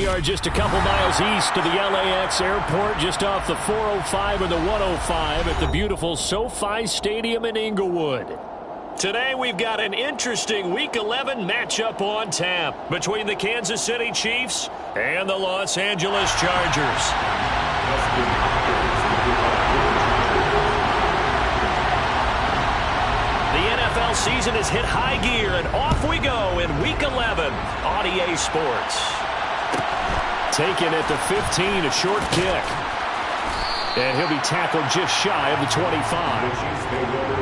We are just a couple miles east of the LAX airport, just off the 405 and the 105 at the beautiful SoFi Stadium in Inglewood. Today we've got an interesting Week 11 matchup on tap between the Kansas City Chiefs and the Los Angeles Chargers. The NFL season has hit high gear, and off we go in Week 11 on EA Sports. Taken at the 15, a short kick. And he'll be tackled just shy of the 25.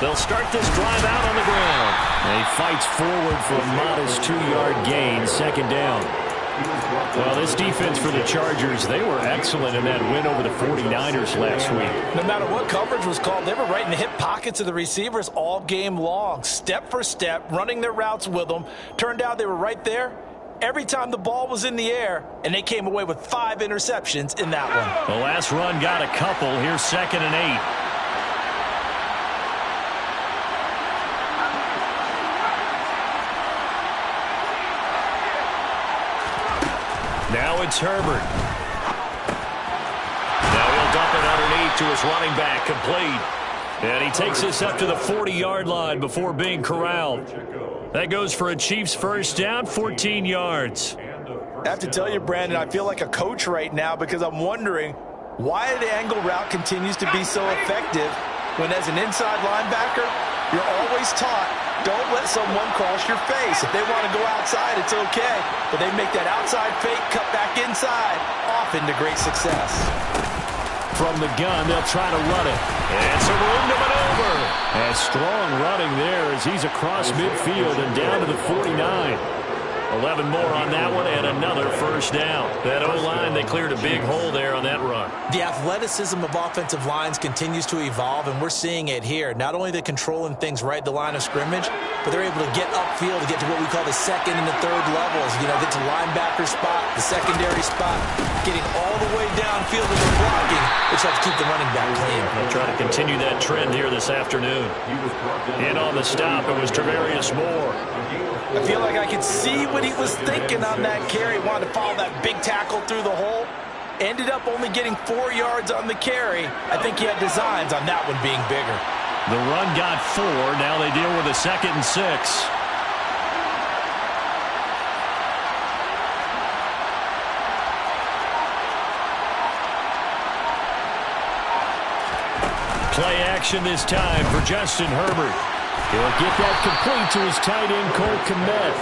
They'll start this drive out on the ground. And he fights forward for a modest 2-yard gain, second down. Well, this defense for the Chargers, they were excellent in that win over the 49ers last week. No matter what coverage was called, they were right in the hip pockets of the receivers all game long, step for step, running their routes with them. Turned out they were right there every time the ball was in the air, and they came away with 5 interceptions in that one. The last run got a couple. Here's 2nd and 8. Now it's Herbert. Now he'll dump it underneath to his running back, complete. And he takes this up to the 40-yard line before being corralled. That goes for a Chiefs first down, 14 yards. I have to tell you, Brandon, I feel like a coach right now because I'm wondering why the angle route continues to be so effective when as an inside linebacker, you're always taught, don't let someone cross your face. If they want to go outside, it's okay. But they make that outside fake, cut back inside, often to great success. From the gun, they'll try to run it. And some room to maneuver. And strong running there as he's across midfield and down to the 49. 11 more on that one and another first down. That O-line, they cleared a big hole there on that run. The athleticism of offensive lines continues to evolve, and we're seeing it here. Not only they're controlling things right at the line of scrimmage, but they're able to get upfield to get to what we call the second and the third levels. You know, get to linebacker spot, the secondary spot, getting all the way downfield in the blocking, which helps keep the running back clean. They'll try to continue that trend here this afternoon. In on the stop, it was Travarius Moore. I feel like I could see what he was thinking on that carry. Wanted to follow that big tackle through the hole. Ended up only getting 4 yards on the carry. I think he had designs on that one being bigger. The run got 4. Now they deal with a 2nd and 6. Play action this time for Justin Herbert. He'll get that complete to his tight end, Cole Kmet.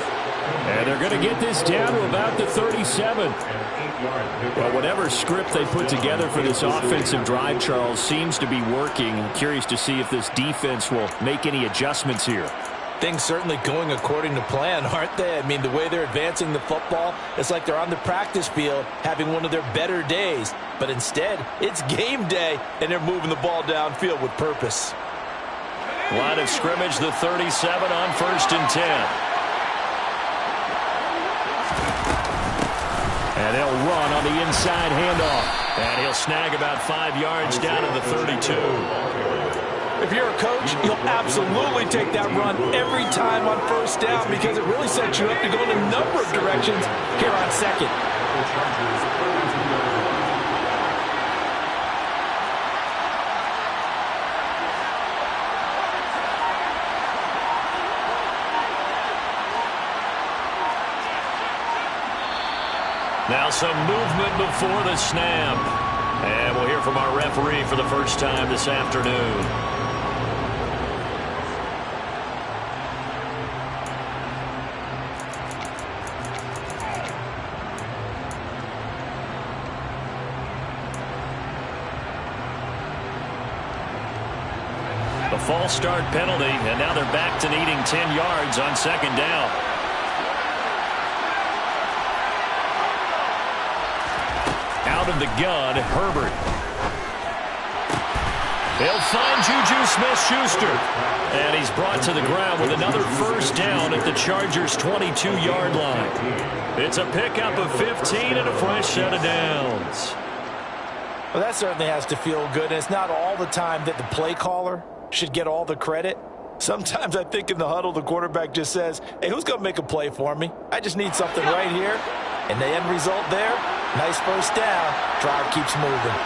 And they're going to get this down to about the 37. Well, whatever script they put together for this offensive drive, Charles, seems to be working. I'm curious to see if this defense will make any adjustments here. Things certainly going according to plan, aren't they? I mean, the way they're advancing the football, it's like they're on the practice field having one of their better days. But instead, it's game day, and they're moving the ball downfield with purpose. Line of scrimmage, the 37 on 1st and 10. And they'll run on the inside handoff. And he'll snag about 5 yards down to the 32. If you're a coach, you'll absolutely take that run every time on 1st down because it really sets you up to go in a number of directions here on 2nd. Now some movement before the snap. And we'll hear from our referee for the first time this afternoon. The false start penalty, and now they're back to needing 10 yards on 2nd down. Out of the gun, Herbert. He'll find Juju Smith-Schuster. And he's brought to the ground with another first down at the Chargers' 22-yard line. It's a pickup of 15 and a fresh set of downs. Well, that certainly has to feel good. And it's not all the time that the play caller should get all the credit. Sometimes I think in the huddle, the quarterback just says, hey, who's going to make a play for me? I just need something right here. And the end result there, nice first down. Drive keeps moving.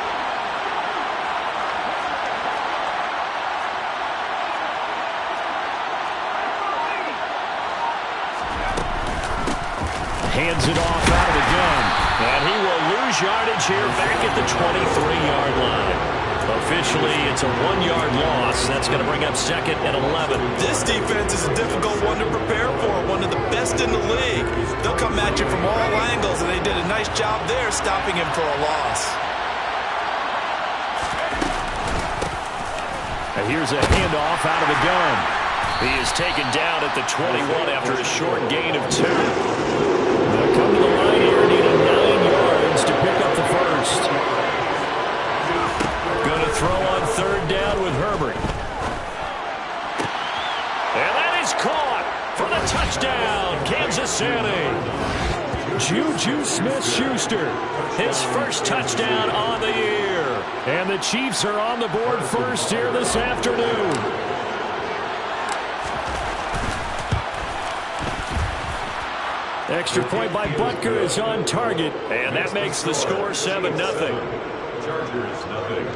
Hands it off out of the gun. And he will lose yardage here back at the 23-yard line. Officially, it's a 1-yard loss. That's going to bring up second and 11. This defense is a difficult one to prepare for, one of the best in the league. They'll come at you from all angles, and they did a nice job there stopping him for a loss. And here's a handoff out of the gun. He is taken down at the 21 after a short gain of 2. They'll come to the line here, needing 9 yards to pick up the first. Going to throw on third down with Herbert. And that is caught for the touchdown, Kansas City. Juju Smith-Schuster, his first touchdown on the year. And the Chiefs are on the board first here this afternoon. Extra point by Butker is on target, and that makes the score 7-0. Chargers, nothing.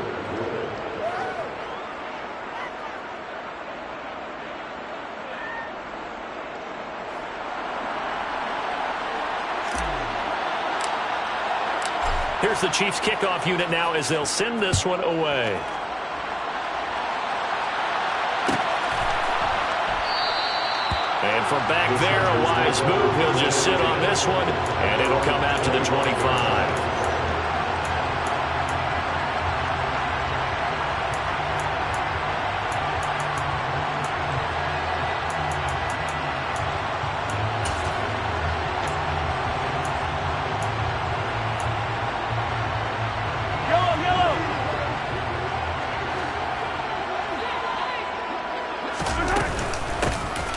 Here's the Chiefs kickoff unit now as they'll send this one away. And from back there, a wise move. He'll just sit on this one, and it'll come out to the 25.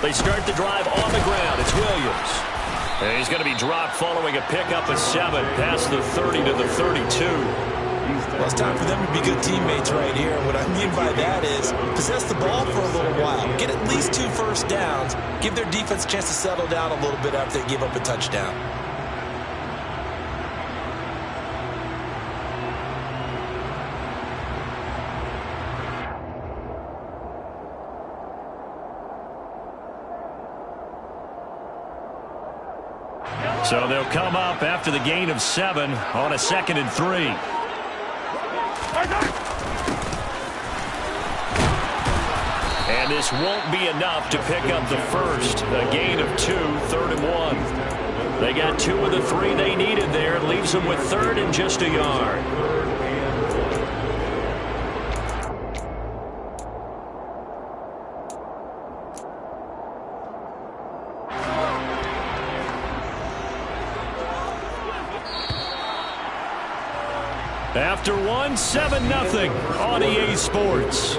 They start the drive on the ground. It's Williams. And he's going to be dropped following a pickup of 7 past the 30 to the 32. Well, it's time for them to be good teammates right here. What I mean by that is possess the ball for a little while. Get at least 2 first downs. Give their defense a chance to settle down a little bit after they give up a touchdown. So they'll come up after the gain of 7 on a 2nd and 3. And this won't be enough to pick up the first. A gain of 2, 3rd and 1. They got 2 of the 3 they needed there. It leaves them with 3rd and just a yard. After 1, 7-0 on EA Sports.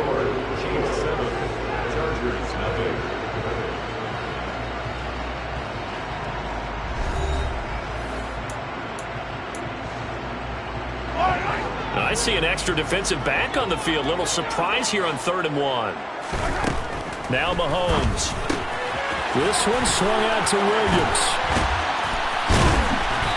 I see an extra defensive back on the field. Little surprise here on 3rd and 1. Now Mahomes. This one swung out to Williams.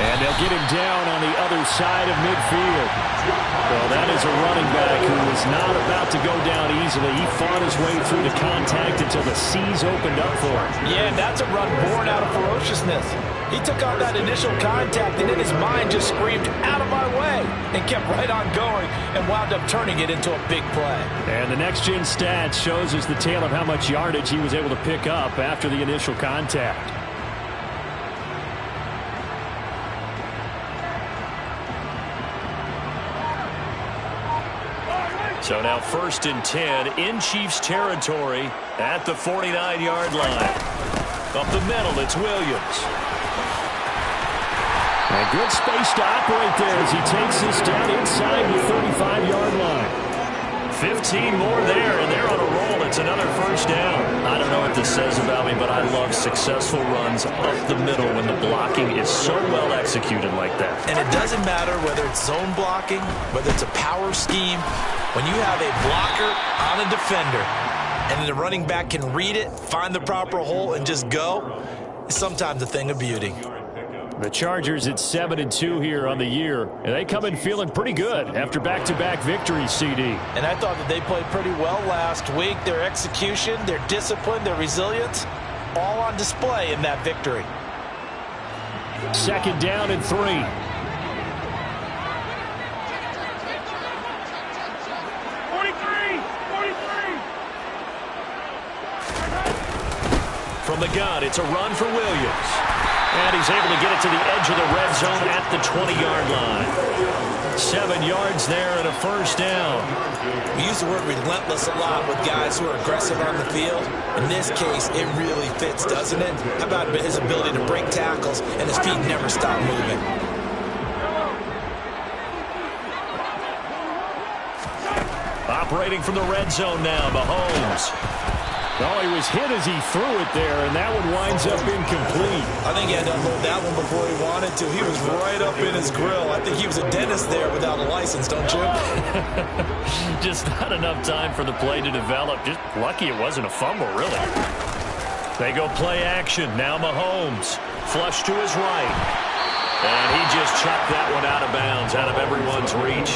And they'll get him down on the other side of midfield. Well, that is a running back who is not about to go down easily. He fought his way through the contact until the seas opened up for him. Yeah, and that's a run born out of ferociousness. He took on that initial contact, and in his mind just screamed, out of my way, and kept right on going and wound up turning it into a big play. And the next-gen stats shows us the tale of how much yardage he was able to pick up after the initial contact. So now 1st and 10 in Chiefs territory at the 49-yard line. Up the middle, it's Williams. And good space to operate there as he takes this down inside the 35-yard line. 15 more there, and they're on a roll. It's another first down. I don't know what this says about me, but I love successful runs up the middle when the blocking is so well executed like that. And it doesn't matter whether it's zone blocking, whether it's a power scheme. When you have a blocker on a defender and the running back can read it, find the proper hole, and just go, it's sometimes a thing of beauty. The Chargers at 7-2 here on the year, and they come in feeling pretty good after back-to-back victories, CD. And I thought that they played pretty well last week. Their execution, their discipline, their resilience, all on display in that victory. 2nd down and 3. From the gun, it's a run for Williams. And he's able to get it to the edge of the red zone at the 20-yard line. 7 yards there and a first down. We use the word relentless a lot with guys who are aggressive on the field. In this case, it really fits, doesn't it? How about his ability to break tackles and his feet never stop moving? Operating from the red zone now, Mahomes. Oh, he was hit as he threw it there, and that one winds up incomplete. I think he had to unload that one before he wanted to. He was right up in his grill. I think he was a dentist there without a license, don't you? Just not enough time for the play to develop. Just lucky it wasn't a fumble, really. They go play action. Now Mahomes. Flush to his right. And he just chucked that one out of bounds, out of everyone's reach.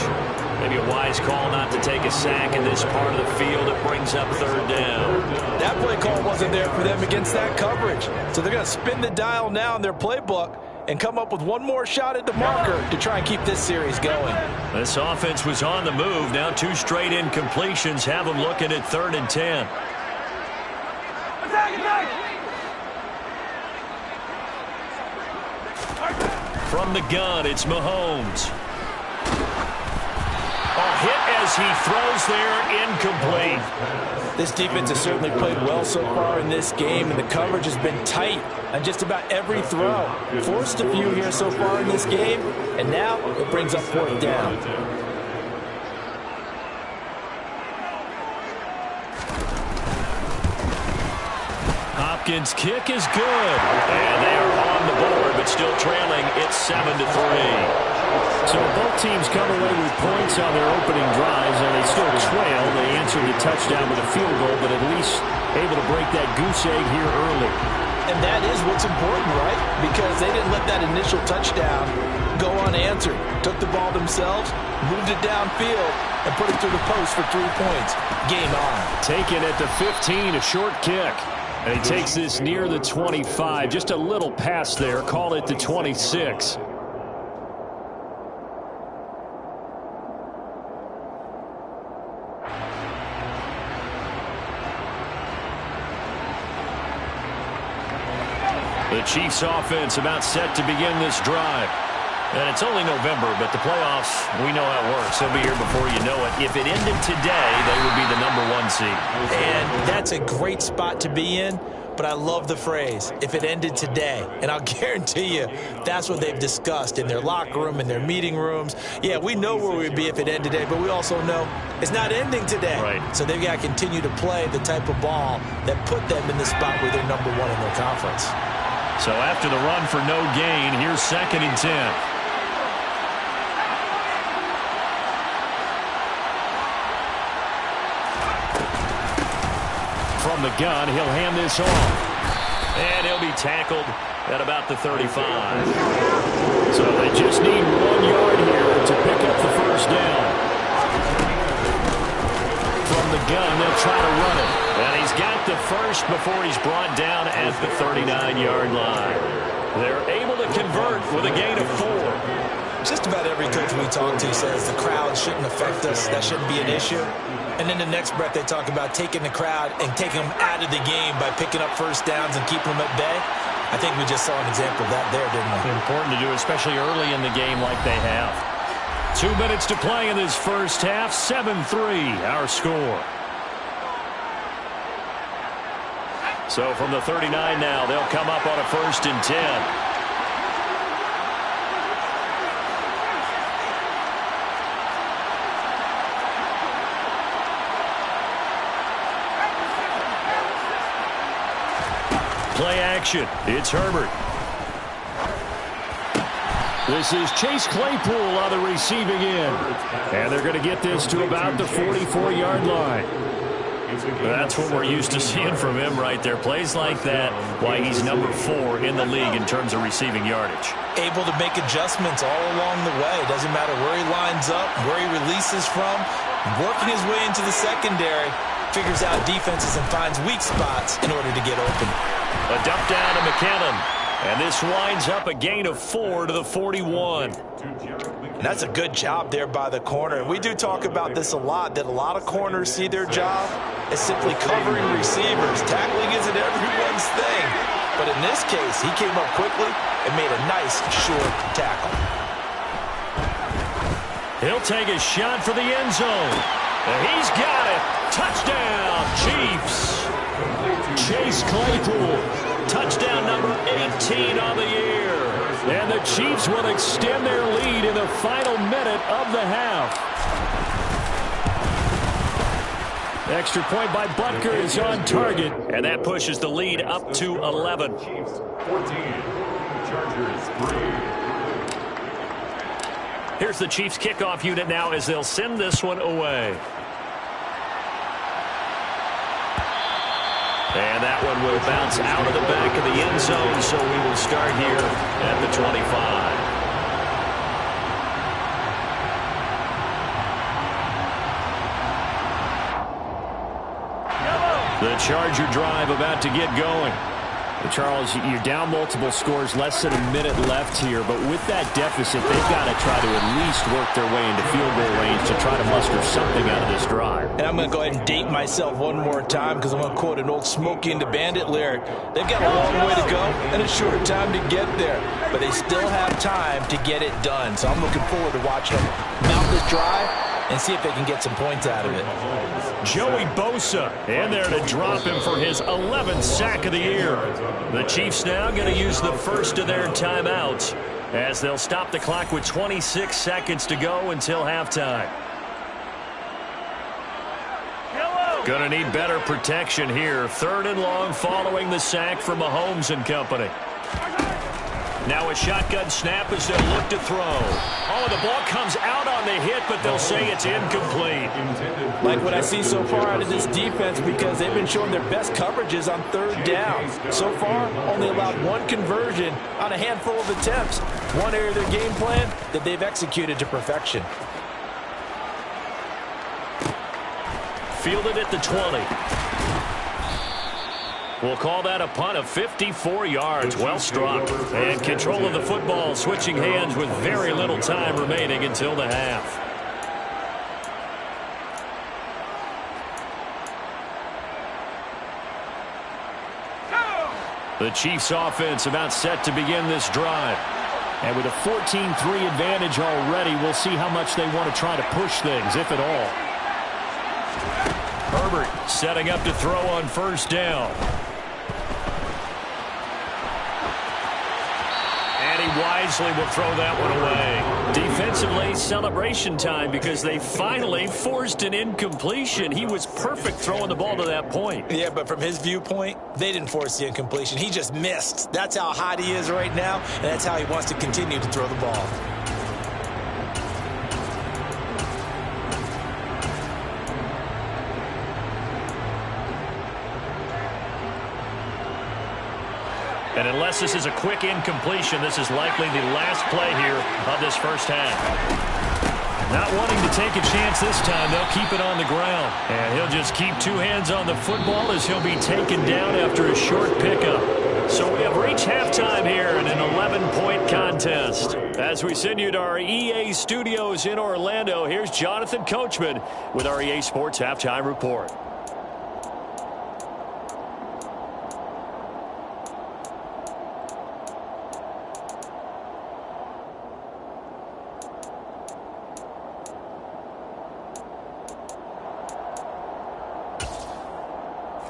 Maybe a wise call not to take a sack in this part of the field. It brings up 3rd down. That play call wasn't there for them against that coverage. So they're going to spin the dial now in their playbook and come up with one more shot at the marker to try and keep this series going. This offense was on the move. Now 2 straight incompletions have them looking at 3rd and 10. From the gun, it's Mahomes. Hit as he throws there, incomplete. This defense has certainly played well so far in this game, and the coverage has been tight on just about every throw. Forced a few here so far in this game, and now it brings up 4th down. Hopkins' kick is good, and they are on the board, but still trailing. It's 7-3. So both teams come away with points on their opening drives, and they still trail. They answered the touchdown with a field goal, but at least able to break that goose egg here early. And that is what's important, right? Because they didn't let that initial touchdown go unanswered. Took the ball themselves, moved it downfield, and put it through the post for 3 points. Game on. Taken at the 15, a short kick. And he takes this near the 25. Just a little pass there. Call it the 26. The Chiefs offense about set to begin this drive. And it's only November, but the playoffs, we know how it works. They'll be here before you know it. If it ended today, they would be the #1 seed. And that's a great spot to be in, but I love the phrase, if it ended today. And I'll guarantee you, that's what they've discussed in their locker room, in their meeting rooms. Yeah, we know where we'd be if it ended today, but we also know it's not ending today. Right. So they've got to continue to play the type of ball that put them in the spot where they're #1 in their conference. So after the run for no gain, here's 2nd and 10. From the gun, he'll hand this off. And he'll be tackled at about the 35. So they just need 1 yard here to pick up the first down. From the gun, they'll try to run it. And he's got the first before he's brought down at the 39-yard line. They're able to convert with a gain of 4. Just about every coach we talk to says the crowd shouldn't affect us. That shouldn't be an issue. And then the next breath they talk about taking the crowd and taking them out of the game by picking up first downs and keeping them at bay. I think we just saw an example of that there, didn't we? Important to do, especially early in the game like they have. 2 minutes to play in this first half. 7-3, our score. So from the 39 now, they'll come up on a 1st and 10. Play action. It's Herbert. This is Chase Claypool on the receiving end. And they're going to get this to about the 44-yard line. That's what we're used to seeing from him right there. Plays like that, why he's number 4 in the league in terms of receiving yardage. Able to make adjustments all along the way. Doesn't matter where he lines up, where he releases from. Working his way into the secondary. Figures out defenses and finds weak spots in order to get open. A dump down to McKinnon. And this winds up a gain of 4 to the 41. And that's a good job there by the corner. And we do talk about this a lot, that a lot of corners see their job as simply covering receivers. Tackling isn't everyone's thing. But in this case, he came up quickly and made a nice, short tackle. He'll take a shot for the end zone. And he's got it. Touchdown, Chiefs. Chase Claypool. Touchdown number 18 on the year. And the Chiefs will extend their lead in the final minute of the half. Extra point by Butker is on target. And that pushes the lead up to 11. Chiefs 14, Chargers 3. Here's the Chiefs kickoff unit now as they'll send this one away. And that one will bounce out of the back of the end zone, so we will start here at the 25. The Charger drive about to get going. Charles, you're down multiple scores, less than a minute left here, but with that deficit, they've got to try to at least work their way into field goal range to try to muster something out of this drive. And I'm going to go ahead and date myself one more time because I'm going to quote an old Smokey and the Bandit lyric. They've got a long way to go and a short time to get there, but they still have time to get it done. So I'm looking forward to watching them mount this drive and see if they can get some points out of it. Joey Bosa in there to drop him for his 11th sack of the year. The Chiefs now going to use the first of their timeouts as they'll stop the clock with 26 seconds to go until halftime. Going to need better protection here. 3rd and long following the sack from Mahomes and company. Now a shotgun snap as they'll look to throw. Oh, the ball comes out on the hit, but they'll say it's incomplete. Like what I see so far out of this defense because they've been showing their best coverages on 3rd down. So far, only allowed 1 conversion on a handful of attempts. One area of their game plan that they've executed to perfection. Fielded at the 20. We'll call that a punt of 54 yards. Well struck. And control of the football switching hands with very little time remaining until the half. The Chiefs offense about set to begin this drive. And with a 14-3 advantage already, we'll see how much they want to try to push things, if at all. Herbert setting up to throw on 1st down. And he wisely will throw that one away. Defensively, celebration time because they finally forced an incompletion. He was perfect throwing the ball to that point. Yeah, but from his viewpoint, they didn't force the incompletion. He just missed. That's how hot he is right now, and that's how he wants to continue to throw the ball. And unless this is a quick incompletion, this is likely the last play here of this first half. Not wanting to take a chance this time, they'll keep it on the ground. And he'll just keep 2 hands on the football as he'll be taken down after a short pickup. So we have reached halftime here in an 11-point contest. As we send you to our EA studios in Orlando, here's Jonathan Coachman with our EA Sports Halftime Report.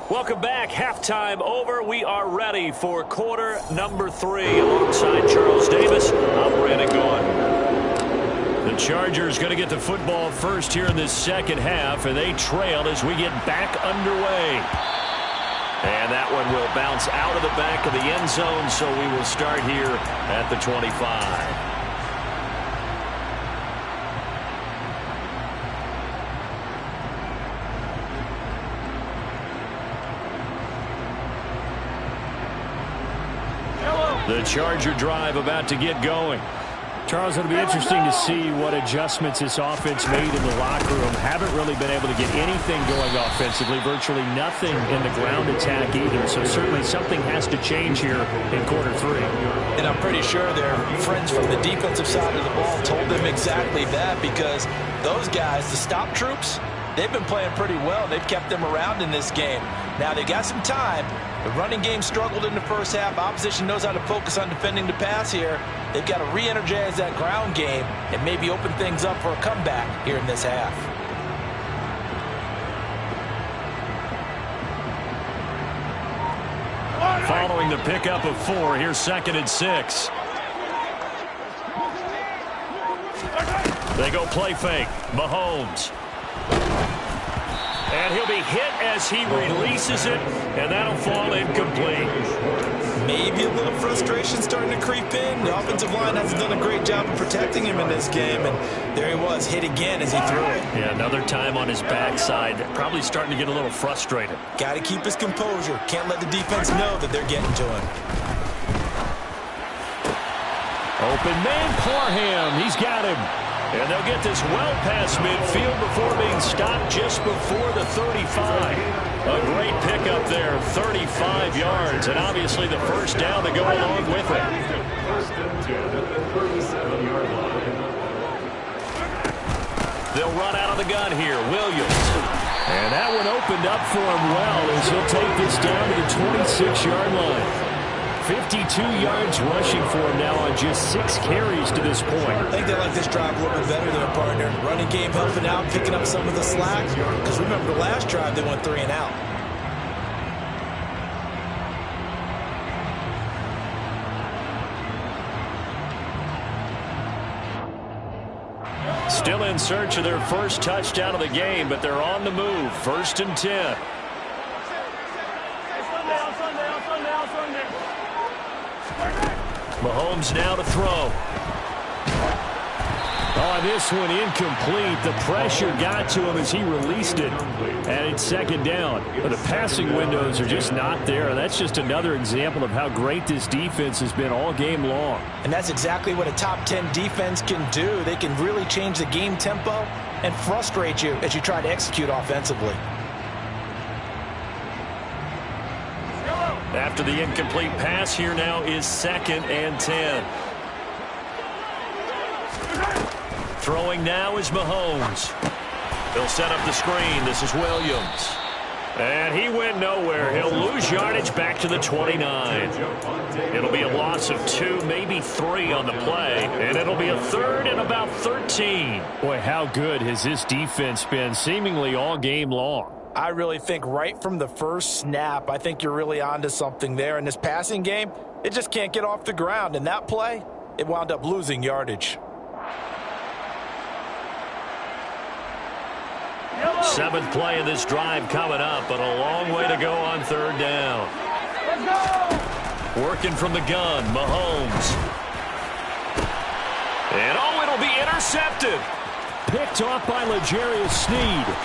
Welcome back. Halftime over. We are ready for quarter number 3. Alongside Charles Davis, I'm Brandon Gaughan. The Chargers going to get the football first here in this second half, and they trail as we get back underway. And that one will It'll bounce out of the back of the end zone, so we will start here at the 25. The Charger drive about to get going. Charles, it'll be interesting to see what adjustments this offense made in the locker room. Haven't really been able to get anything going offensively, virtually nothing in the ground attack either. So certainly something has to change here in quarter 3. And I'm pretty sure their friends from the defensive side of the ball told them exactly that, because those guys, the stop troops, they've been playing pretty well. They've kept them around in this game. Now they got some time. The running game struggled in the first half. Opposition knows how to focus on defending the pass here. They've got to re-energize that ground game and maybe open things up for a comeback here in this half. Following the pickup of 4, here's 2nd and 6. They go play fake. Mahomes. And he'll be hit as he releases it, and that'll fall incomplete. Maybe a little frustration starting to creep in. The offensive line hasn't done a great job of protecting him in this game, and there he was, hit again as he threw it. Yeah, another time on his backside, probably starting to get a little frustrated. Got to keep his composure. Can't let the defense know that they're getting to him. Open man, Parham. He's got him. And they'll get this well past midfield before being stopped just before the 35. A great pickup there, 35 yards, and obviously the first down to go along with it. First and 10 at the 37-yard line. They'll run out of the gun here. Williams. And that one opened up for him well as he'll take this down to the 26-yard line. 52 yards rushing for him now on just 6 carries to this point. I think they like this drive a little bit better than their partner. Running game helping out, picking up some of the slack. Because remember, the last drive they went 3 and out. Still in search of their first touchdown of the game, but they're on the move. 1st and 10. Mahomes now to throw. Oh, this one incomplete. The pressure got to him as he released it. And it's 2nd down. But the passing windows are just not there. That's just another example of how great this defense has been all game long. And that's exactly what a top 10 defense can do. They can really change the game tempo and frustrate you as you try to execute offensively. After the incomplete pass, here now is 2nd and 10. Throwing now is Mahomes. He'll set up the screen. This is Williams. And he went nowhere. He'll lose yardage back to the 29. It'll be a loss of 2, maybe 3 on the play. And it'll be a 3rd and about 13. Boy, how good has this defense been seemingly all game long? I really think right from the first snap, I think you're really onto something there. In this passing game, it just can't get off the ground. And that play, it wound up losing yardage. 7th play of this drive coming up, but a long way to go on 3rd down. Working from the gun, Mahomes. And oh, it'll be intercepted. Picked off by L'Jarius Sneed.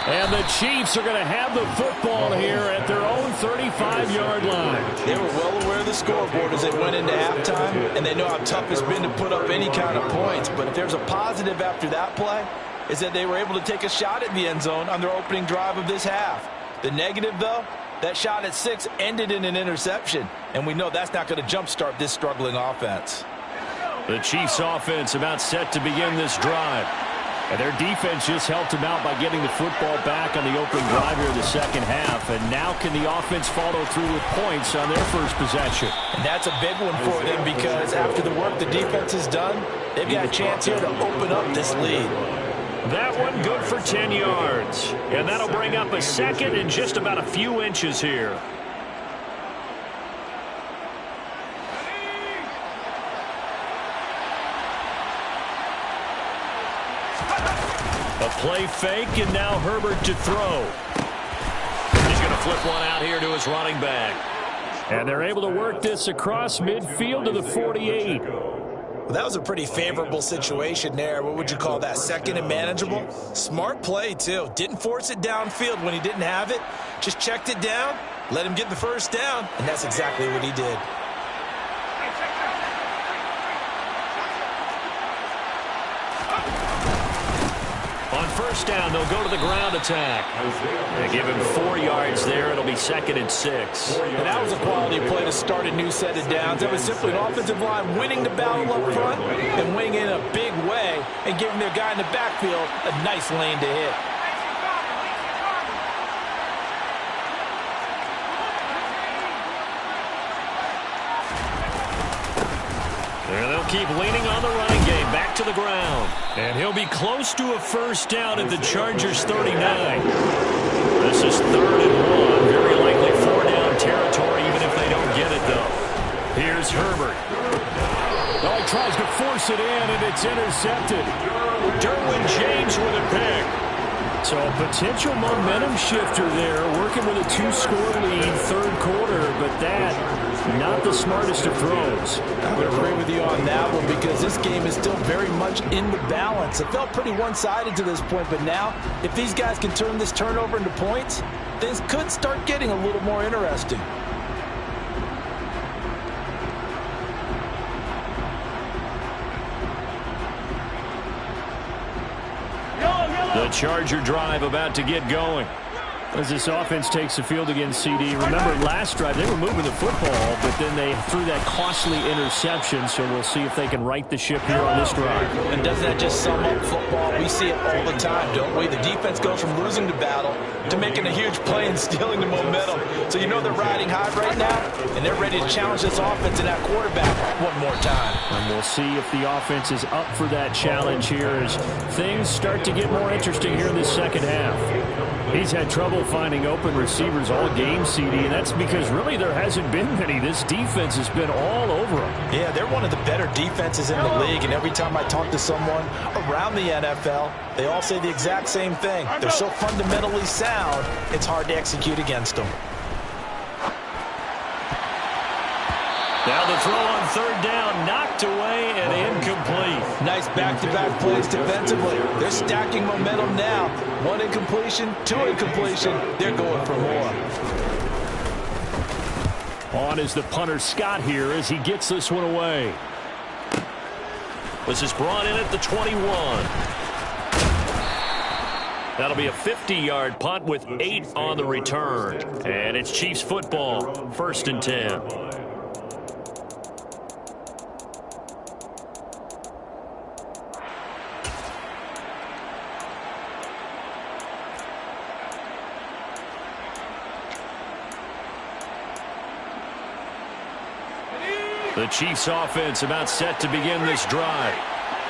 And the Chiefs are going to have the football here at their own 35-yard line. They were well aware of the scoreboard as they went into halftime, and they know how tough it's been to put up any kind of points. But if there's a positive after that play, is that they were able to take a shot at the end zone on their opening drive of this half. The negative, though, that shot at 6 ended in an interception, and we know that's not going to jumpstart this struggling offense. The Chiefs offense about set to begin this drive. And their defense just helped them out by getting the football back on the opening drive here in the second half. And now can the offense follow through with points on their first possession? And that's a big one for them because after the work the defense has done, they've got a chance here to open up this lead. That one good for 10 yards. And that'll bring up a 2nd and just about a few inches here. A play fake, and now Herbert to throw. flip one out here to his running back. And they're able to work this across midfield to the 48. Well, that was a pretty favorable situation there. What would you call that? Second and manageable? Smart play, too. Didn't force it downfield when he didn't have it. Just checked it down, let him get the first down, and that's exactly what he did. On first down, they'll go to the ground attack. They give him 4 yards there. It'll be 2nd and 6. And that was a quality play to start a new set of downs. That was simply an offensive line winning the battle up front and winning in a big way and giving their guy in the backfield a nice lane to hit. There they'll keep leaning on the running game. Back to the ground. And he'll be close to a first down at the Chargers' 39. This is 3rd and 1. Very likely 4-down territory, even if they don't get it, though. Here's Herbert. Oh, he tries to force it in, and it's intercepted. Derwin James with a pick. So a potential momentum shifter there, working with a 2-score lead, 3rd quarter, but that, not the smartest of throws. I would agree with you on that one because this game is still very much in the balance. It felt pretty one-sided to this point, but now, if these guys can turn this turnover into points, things could start getting a little more interesting. The Charger drive about to get going. As this offense takes the field against CD. Remember, last drive, they were moving the football, but then they threw that costly interception, so we'll see if they can right the ship here on this drive. And doesn't that just sum up football? We see it all the time, don't we? The defense goes from losing the battle to making a huge play and stealing the momentum. So you know they're riding high right now, and they're ready to challenge this offense and that quarterback one more time. And we'll see if the offense is up for that challenge here as things start to get more interesting here in the second half. He's had trouble finding open receivers all game, CD, and that's because really there hasn't been many. This defense has been all over them. Yeah, they're one of the better defenses in the league, and every time I talk to someone around the NFL, they all say the exact same thing. They're so fundamentally sound, it's hard to execute against them. Now the throw on 3rd down, knocked away and incomplete. Nice back-to-back plays defensively. They're stacking momentum now. 1 incompletion, 2 incompletion. They're going for more. On is the punter Scott here as he gets this one away. This is brought in at the 21. That'll be a 50-yard punt with 8 on the return. And it's Chiefs football, 1st and 10. The Chiefs offense about set to begin this drive.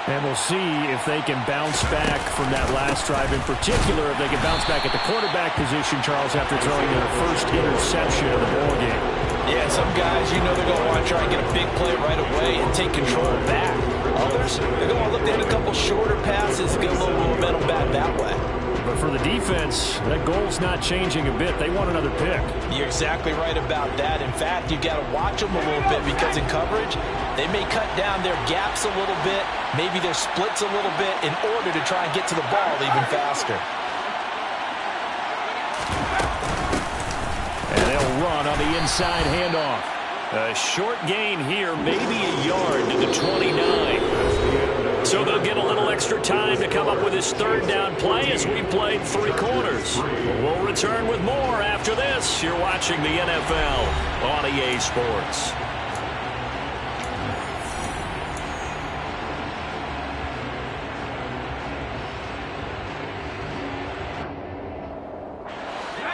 And we'll see if they can bounce back from that last drive. In particular, if they can bounce back at the quarterback position, Charles, after throwing their first interception of the ball game. Yeah, some guys, you know they're going to want to try and get a big play right away and take control back. Others, they're going to look at a couple shorter passes, get a little momentum back that way. But for the defense, that goal's not changing a bit. They want another pick. You're exactly right about that. In fact, you've got to watch them a little bit because in coverage, they may cut down their gaps a little bit, maybe their splits a little bit in order to try and get to the ball even faster. And they'll run on the inside handoff. A short gain here, maybe a yard to the 29. So they'll get a little extra time to come up with his 3rd down play as we played 3 quarters. We'll return with more after this. You're watching the NFL on EA Sports.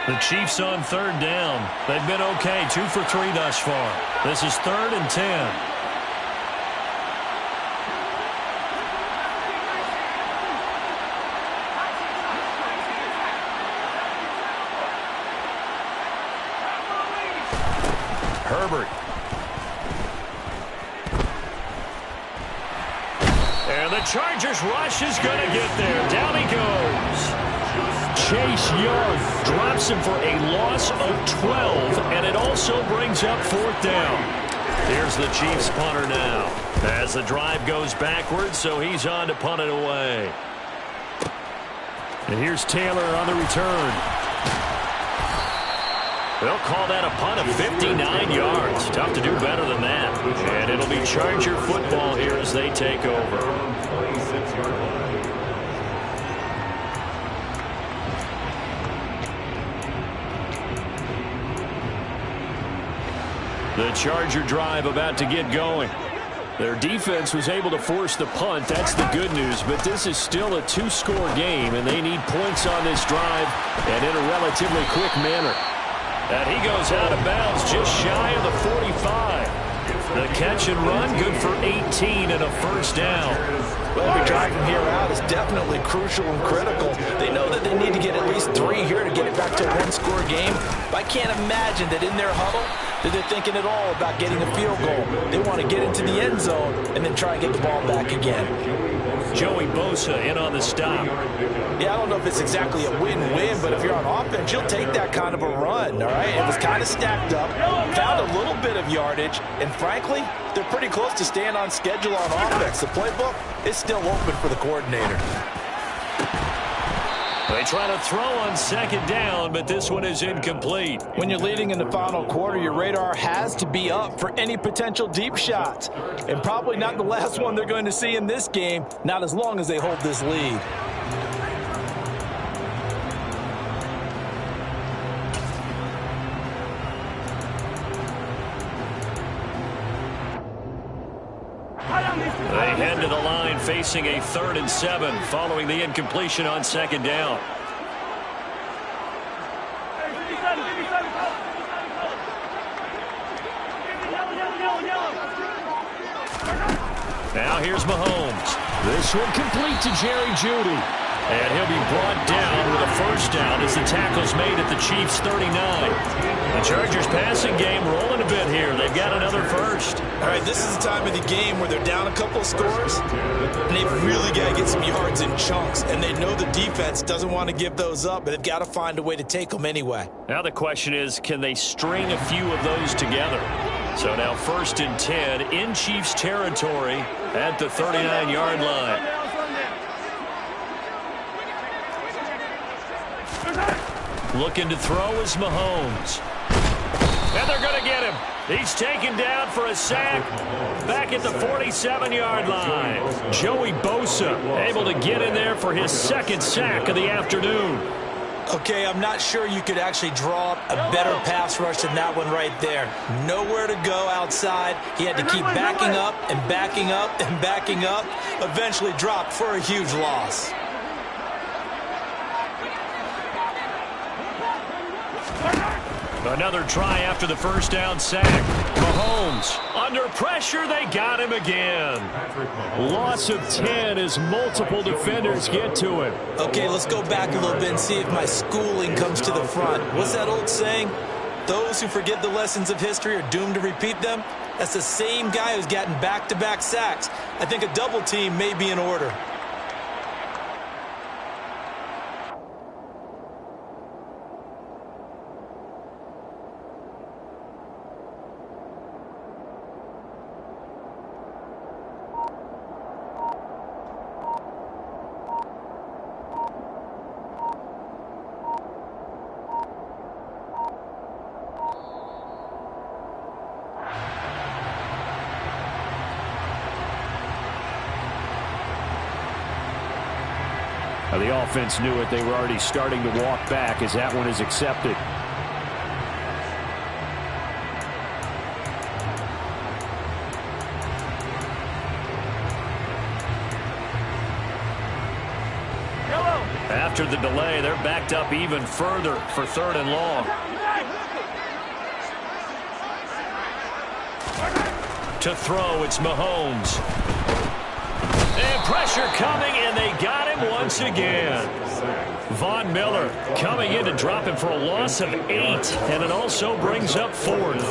The Chiefs on 3rd down. They've been okay, 2 for 3 thus far. This is 3rd and 10. Herbert. And the Chargers rush is going to get there. Down he goes. Chase Young drops him for a loss of 12, and it also brings up 4th down. Here's the Chiefs punter now. As the drive goes backwards, so he's on to punt it away. And here's Taylor on the return. They'll call that a punt of 59 yards. Tough to do better than that. And it'll be Charger football here as they take over. 26-yard line. The Charger drive about to get going. Their defense was able to force the punt. That's the good news. But this is still a 2-score game, and they need points on this drive and in a relatively quick manner. And he goes out of bounds just shy of the 45. The catch and run, good for 18 and a 1st down. Well, every drive from here out is definitely crucial and critical. They know that they need to get at least 3 here to get it back to a 1-score game. But I can't imagine that in their huddle that they're thinking at all about getting a field goal. They want to get into the end zone and then try and get the ball back again. Joey Bosa in on the stop. Yeah, I don't know if it's exactly a win-win, but if you're on offense, you'll take that kind of a run, all right? It was kind of stacked up, found a little bit of yardage, and frankly, they're pretty close to staying on schedule on offense. The playbook is still open for the coordinator. They try to throw on 2nd down, but this one is incomplete. When you're leading in the final quarter, your radar has to be up for any potential deep shots. And probably not the last one they're going to see in this game, not as long as they hold this lead. They head to the line facing a 3rd and 7 following the incompletion on 2nd down. Now here's Mahomes. This one complete to Jerry Jeudy. And he'll be brought down with a 1st down as the tackle's made at the Chiefs' 39. The Chargers passing game rolling a bit here. They've got another 1st. All right, this is the time of the game where they're down a couple of scores, and they've really got to get some yards in chunks, and they know the defense doesn't want to give those up, but they've got to find a way to take them anyway. Now the question is, can they string a few of those together? So now 1st and 10 in Chiefs territory at the 39-yard line. Looking to throw is Mahomes. And they're going to get him. He's taken down for a sack back at the 47-yard line. Joey Bosa able to get in there for his 2nd sack of the afternoon. Okay, I'm not sure you could actually draw up a better pass rush than that one right there. Nowhere to go outside. He had to keep backing up and backing up and backing up. Eventually dropped for a huge loss. Another try after the 1st down sack. Mahomes under pressure. They got him again. Loss of 10 as multiple defenders get to him. Okay, let's go back a little bit and see if my schooling comes to the front. What's that old saying? Those who forget the lessons of history are doomed to repeat them. That's the same guy who's gotten back-to-back sacks. I think a double team may be in order. The offense knew it. They were already starting to walk back as that one is accepted. After the delay, they're backed up even further for 3rd and long. To throw, it's Mahomes. And pressure coming, and they got him once again. Von Miller coming in to drop him for a loss of 8, and it also brings up 4th.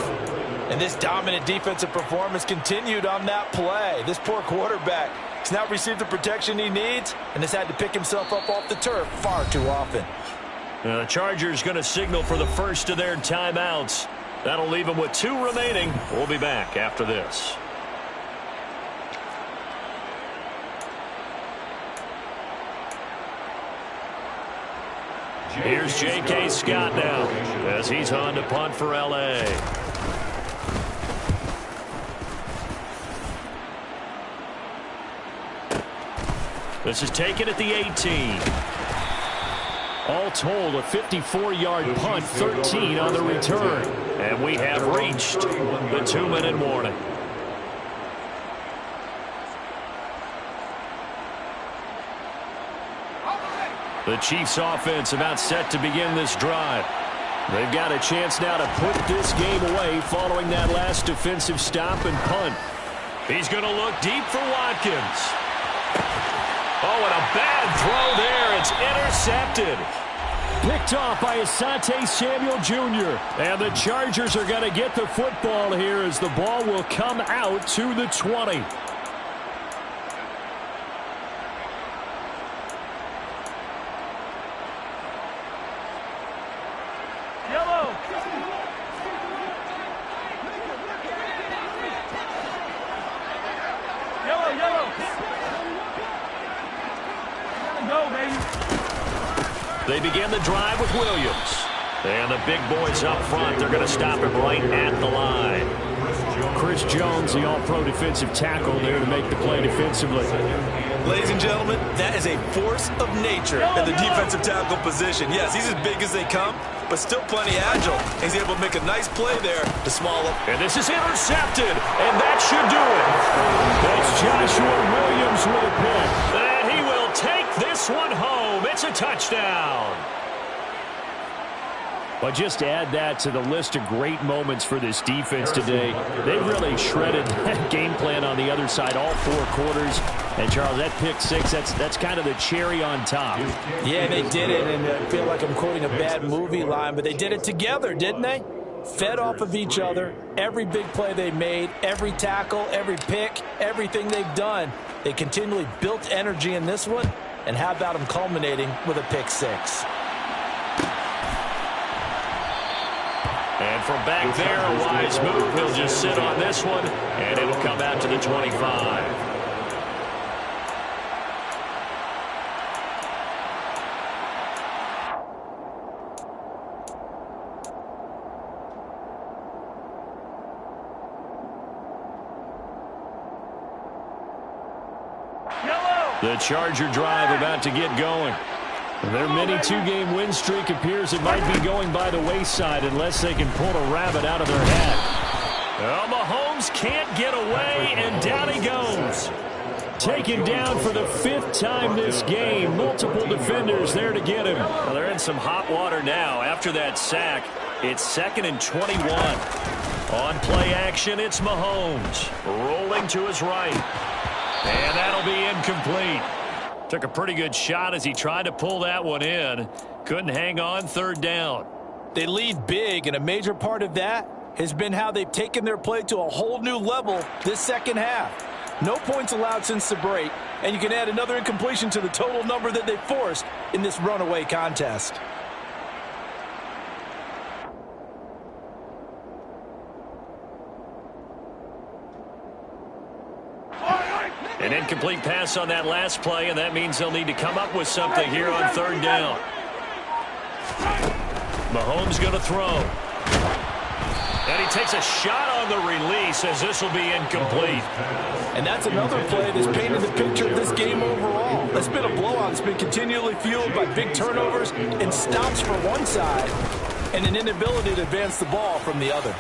And this dominant defensive performance continued on that play. This poor quarterback He's not received the protection he needs and has had to pick himself up off the turf far too often. Now the Chargers going to signal for the first of their timeouts. That'll leave them with 2 remaining. We'll be back after this. Here's J.K. Scott now as he's on to punt for L.A. This is taken at the 18. All told, a 54-yard punt, 13 on the return. And we have reached the 2-minute warning. The Chiefs offense about set to begin this drive. They've got a chance now to put this game away following that last defensive stop and punt. He's going to look deep for Watkins. Oh, and a bad throw there. It's intercepted. Picked off by Asante Samuel Jr. And the Chargers are going to get the football here as the ball will come out to the 20. They begin the drive with Williams. And the big boys up front, they're going to stop him right at the line. Chris Jones, the all-pro defensive tackle there to make the play defensively. Ladies and gentlemen, that is a force of nature at the defensive tackle position. Yes, he's as big as they come, but still plenty agile. He's able to make a nice play there to small up. And this is intercepted, and that should do it. That's Joshua Williams with a pick. And he will take this one home. It's a touchdown. But just add that to the list of great moments for this defense today. They really shredded that game plan on the other side all 4 quarters. And, Charles, that pick 6, that's kind of the cherry on top. Yeah, they did it, and I feel like I'm quoting a bad movie line, but they did it together, didn't they? Fed off of each other. Every big play they made, every tackle, every pick, everything they've done. They continually built energy in this one, and how about them culminating with a pick 6? And from back there, a wise move. He'll just sit on this one, and it'll come out to the 25. The Charger drive about to get going. Their mini 2-game win streak appears it might be going by the wayside unless they can pull a rabbit out of their hat. Well, Mahomes can't get away, and down he goes. Taken down for the 5th time this game. Multiple defenders there to get him. Well, they're in some hot water now. After that sack, it's 2nd and 21. On play action, it's Mahomes. Rolling to his right. And that'll be incomplete. Took a pretty good shot as he tried to pull that one in. Couldn't hang on, 3rd down. They lead big, and a major part of that has been how they've taken their play to a whole new level this second half. No points allowed since the break, and you can add another incompletion to the total number that they forced in this runaway contest. An incomplete pass on that last play, and that means they'll need to come up with something here on 3rd down. Mahomes going to throw. And he takes a shot on the release as this will be incomplete. And that's another play that's painted the picture of this game overall. It's been a blowout. It's been continually fueled by big turnovers and stops for one side and an inability to advance the ball from the other.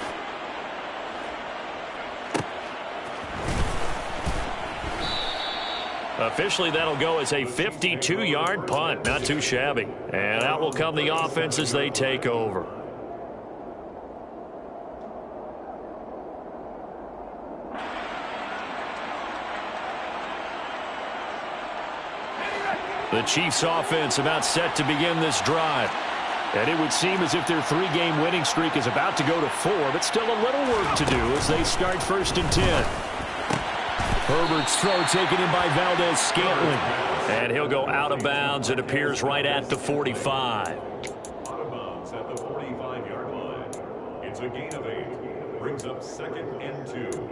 Officially, that'll go as a 52-yard punt. Not too shabby. And out will come the offense as they take over. The Chiefs offense about set to begin this drive. And it would seem as if their 3-game winning streak is about to go to 4, but still a little work to do as they start 1st and 10. Herbert's throw taken in by Valdez-Scantling. And he'll go out of bounds. It appears right at the 45. Out of bounds at the 45-yard line. It's a gain of 8. Brings up 2nd and 2.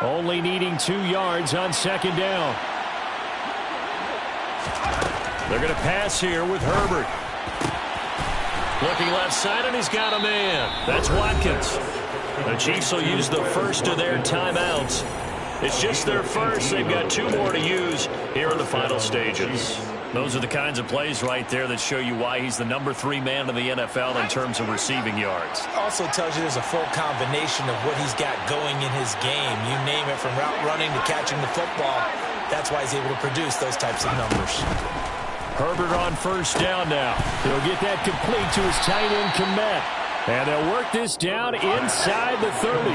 Only needing 2 yards on 2nd down. They're going to pass here with Herbert. Looking left side, and he's got a man. That's Watkins. The Chiefs will use the first of their timeouts. It's just their first. They've got 2 more to use here in the final stages. Those are the kinds of plays right there that show you why he's the number 3 man in the NFL in terms of receiving yards. Also tells you there's a full combination of what he's got going in his game. You name it, from route running to catching the football. That's why he's able to produce those types of numbers. Herbert on 1st down now. He'll get that complete to his tight end, Kmet. And they'll work this down inside the 30.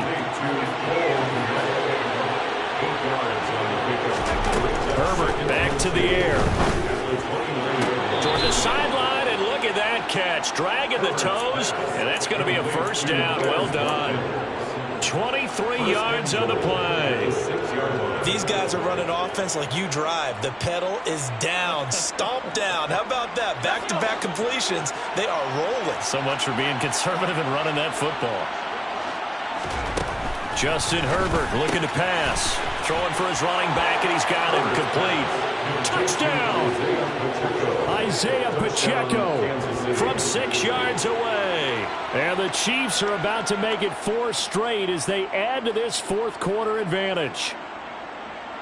Herbert back to the air. Toward the sideline, and look at that catch. Dragging the toes, and that's going to be a 1st down. Well done. 23 yards on the play. These guys are running offense like you drive. The pedal is down, stomp down. How about that? Back-to-back completions. They are rolling. So much for being conservative and running that football. Justin Herbert looking to pass. Throwing for his running back, and he's got him complete. Touchdown! Isaiah Pacheco from 6 yards away. And the Chiefs are about to make it 4 straight as they add to this 4th quarter advantage.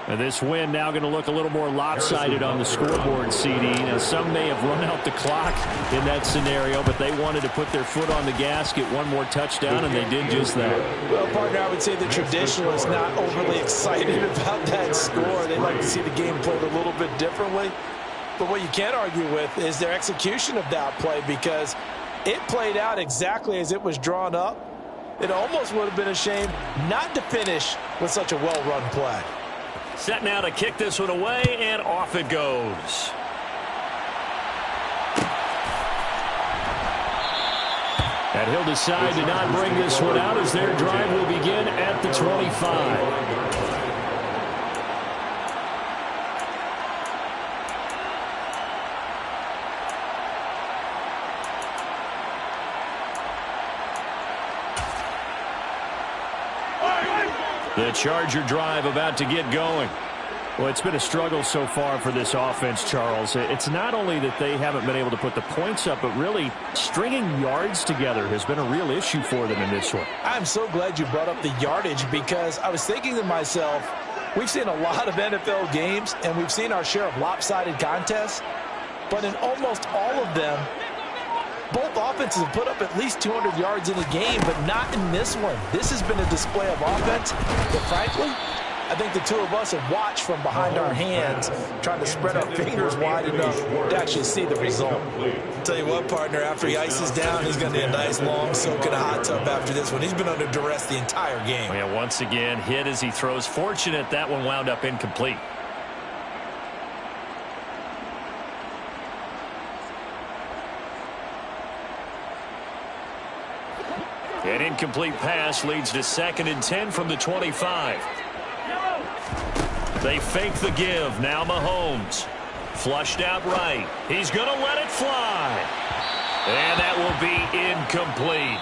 And this win now going to look a little more lopsided on the scoreboard, CD. Now, some may have run out the clock in that scenario, but they wanted to put their foot on the gas, get 1 more touchdown, and they did just that. Well, partner, I would say the traditionalists not overly excited about that score. They like to see the game played a little bit differently. But what you can't argue with is their execution of that play, because it played out exactly as it was drawn up. It almost would have been a shame not to finish with such a well-run play. Set now to kick this one away, and off it goes. And he'll decide to not bring this one out as their drive will begin at the 25. The Charger drive about to get going. Well, it's been a struggle so far for this offense, Charles. It's not only that they haven't been able to put the points up, but really stringing yards together has been a real issue for them in this one. I'm so glad you brought up the yardage, because I was thinking to myself, we've seen a lot of NFL games, and we've seen our share of lopsided contests, but in almost all of them, both offenses have put up at least 200 yards in a game, but not in this one. This has been a display of offense that, frankly, I think the 2 of us have watched from behind our hands, trying to spread our fingers wide enough to actually see the result. Tell you what, partner, after he ices down, he's going to be a nice long soak in a hot tub after this one. He's been under duress the entire game. Yeah, once again, hit as he throws. Fortunate that one wound up incomplete. An incomplete pass leads to 2nd and 10 from the 25. They fake the give. Now Mahomes. Flushed out right. He's going to let it fly. And that will be incomplete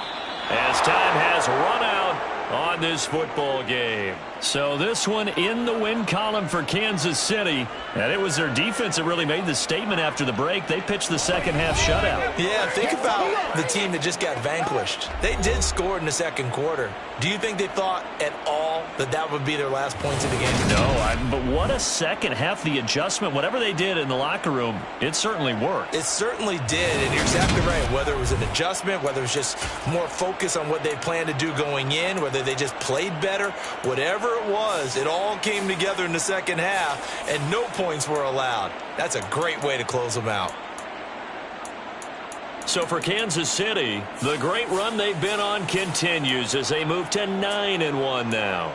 as time has run out on this football game. So this one in the win column for Kansas City. And it was their defense that really made the statement after the break. They pitched the second half shutout. Yeah, think about the team that just got vanquished. They did score in the 2nd quarter. Do you think they thought at all that that would be their last points of the game? No, but what a second half. The adjustment, whatever they did in the locker room, it certainly worked. It certainly did, and you're exactly right. Whether it was an adjustment, whether it was just more focus on what they planned to do going in, whether they just played better, whatever it was, it all came together in the 2nd half, and no points were allowed. That's a great way to close them out. So for Kansas City, the great run they've been on continues as they move to 9-1 now.